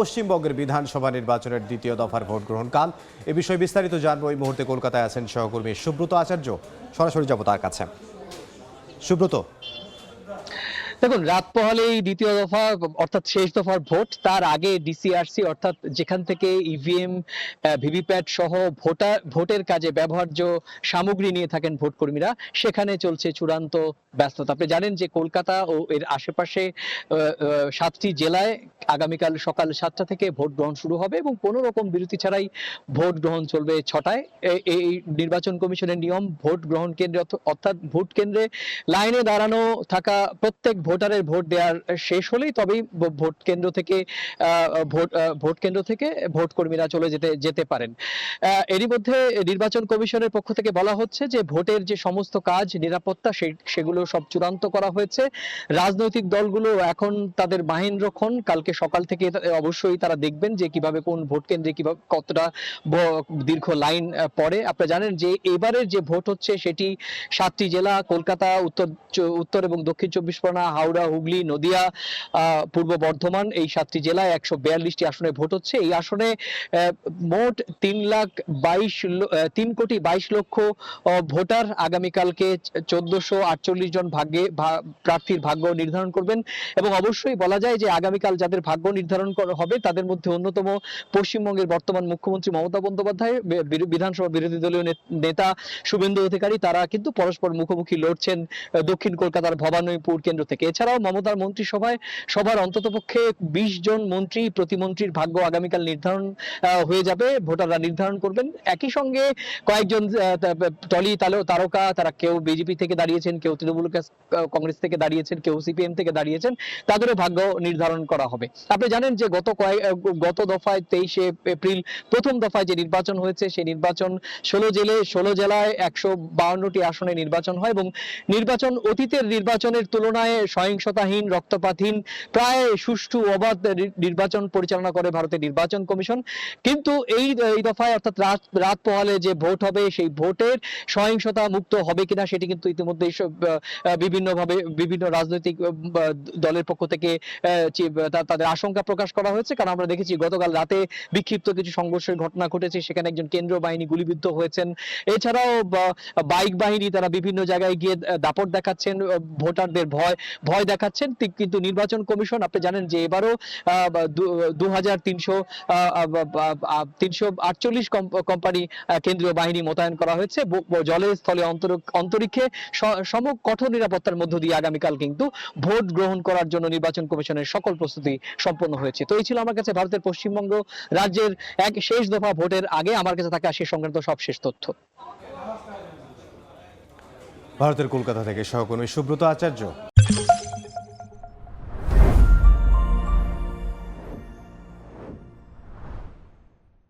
পশ্চিমবঙ্গের বিধানসভা নির্বাচনের দ্বিতীয় দফার ভোট গ্রহণ কাল এ বিষয়ে বিস্তারিত জানবো। এই মুহূর্তে কলকাতায় আছেন সহকর্মী সুব্রত আচার্য, সরাসরি যাব তার কাছে। সুব্রত, দেখুন, রাত পোহালেই দ্বিতীয় দফা অর্থাৎ শেষ দফার ভোট, তার আগে ডিসিআরসি অর্থাৎ যেখান থেকে ইভিএম ভিভিপ্যাট সহ ভোটের কাজে ব্যবহার্য সামগ্রী নিয়ে থাকেন ভোট কর্মীরা, সেখানে চলছে চূড়ান্ত ব্যস্ততা। আপনি জানেন যে কলকাতা ও এর আশেপাশে 7টি জেলায় আগামীকাল সকাল 7টা থেকে ভোট গ্রহণ শুরু হবে এবং কোনো রকম বিরতি ছাড়াই ভোট গ্রহণ চলবে 6টায়। এই নির্বাচন কমিশনের নিয়ম, ভোট গ্রহণ কেন্দ্রে অর্থাৎ ভোট কেন্দ্রে লাইনে দাঁড়ানো থাকা প্রত্যেক ভোটারের ভোট দেওয়ার শেষ হলেই তবেই ভোট কেন্দ্র থেকে ভোট কর্মীরা চলে যেতে পারেন। এরই মধ্যে নির্বাচন কমিশনের পক্ষ থেকে বলা হচ্ছে যে ভোটের যে সমস্ত কাজ, নিরাপত্তা, সেগুলো সব চূড়ান্ত করা হয়েছে। রাজনৈতিক দলগুলো এখন তাদের বাহিনী রক্ষণ, কালকে সকাল থেকে অবশ্যই তারা দেখবেন যে কিভাবে কোন ভোট কেন্দ্রে কিভাবে কতটা দীর্ঘ লাইন পড়ে। আপনারা জানেন যে এবারের যে ভোট হচ্ছে সেটি 7টি জেলা, কলকাতা, উত্তর এবং দক্ষিণ 24 পরগনা, হাওড়া, হুগলি, নদিয়া, পূর্ব বর্ধমান, এই 7টি জেলায় 142টি আসনে ভোট হচ্ছে। এই আসনে মোট 3 কোটি 22 লক্ষ ভোটার আগামীকালকে 1448 জন প্রার্থীর ভাগ্য নির্ধারণ করবেন। এবং অবশ্যই বলা যায় যে আগামীকাল যাদের ভাগ্য নির্ধারণ হবে তাদের মধ্যে অন্যতম পশ্চিমবঙ্গের বর্তমান মুখ্যমন্ত্রী মমতা বন্দ্যোপাধ্যায়, বিধানসভা বিরোধী দলীয় নেতা শুভেন্দু অধিকারী, তারা কিন্তু পরস্পর মুখোমুখি লড়ছেন দক্ষিণ কলকাতার ভবানীপুর কেন্দ্র থেকে। এছাড়াও মমতার মন্ত্রিসভায় সবার অন্ততপক্ষে 20 জন মন্ত্রী, প্রতিমন্ত্রীর ভাগ্য আগামীকাল নির্ধারণ হয়ে যাবে, ভোটাররা নির্ধারণ করবেন। একই সঙ্গে কয়েকজন টলি তারকা, তারা কেউ বিজেপি থেকে দাঁড়িয়েছেন, কেউ তৃণমূল কংগ্রেস থেকে দাঁড়িয়েছেন, কেউ সিপিএম থেকে দাঁড়িয়েছেন, তাদেরও ভাগ্য নির্ধারণ করা হবে। আপনি জানেন যে গত দফায় 23 এপ্রিল প্রথম দফায় যে নির্বাচন হয়েছে, সেই নির্বাচন 16 জেলায় 152টি আসনে নির্বাচন হয় এবং নির্বাচন অতীতের নির্বাচনের তুলনায় সহিংসতাহীন, রক্তপাতহীন, প্রায় সুষ্ঠু অবাধ নির্বাচন পরিচালনা করে ভারতের নির্বাচন কমিশন। কিন্তু এই দফায় অর্থাৎ রাত পোহালে যে ভোট হবে, সেই ভোটের সহিংসতা মুক্ত হবে কিনা সেটি কিন্তু ইতিমধ্যে বিভিন্ন রাজনৈতিক দলের পক্ষ থেকে তাদের আশঙ্কা প্রকাশ করা হয়েছে। কারণ আমরা দেখেছি গতকাল রাতে বিক্ষিপ্ত কিছু সংঘর্ষের ঘটনা ঘটেছে, সেখানে একজন কেন্দ্রীয় বাহিনী গুলিবিদ্ধ হয়েছেন। এছাড়াও বাইক বাহিনী তারা বিভিন্ন জায়গায় গিয়ে দাপট দেখাচ্ছেন, ভোটারদের ভয় দেখাচ্ছেন। কিন্তু নির্বাচন কমিশন, আপনি জানেন যে এবারও 2348 কোম্পানি কেন্দ্রীয় বাহিনী মোতায়েন করা হয়েছে। জলে, স্থলে, অন্তরিক্ষে কঠোর নিরাপত্তার মধ্য দিয়ে আগামীকাল কিন্তু ভোট গ্রহণ করার জন্য নির্বাচন কমিশনের সকল প্রস্তুতি সম্পন্ন হয়েছে। তো এই ছিল আমার কাছে ভারতের পশ্চিমবঙ্গ রাজ্যের শেষ দফা ভোটের আগে আমার কাছে থাকা সে সংক্রান্ত সবশেষ তথ্য। ভারতের কলকাতা থেকে সহকর্মী সুব্রত আচার্য।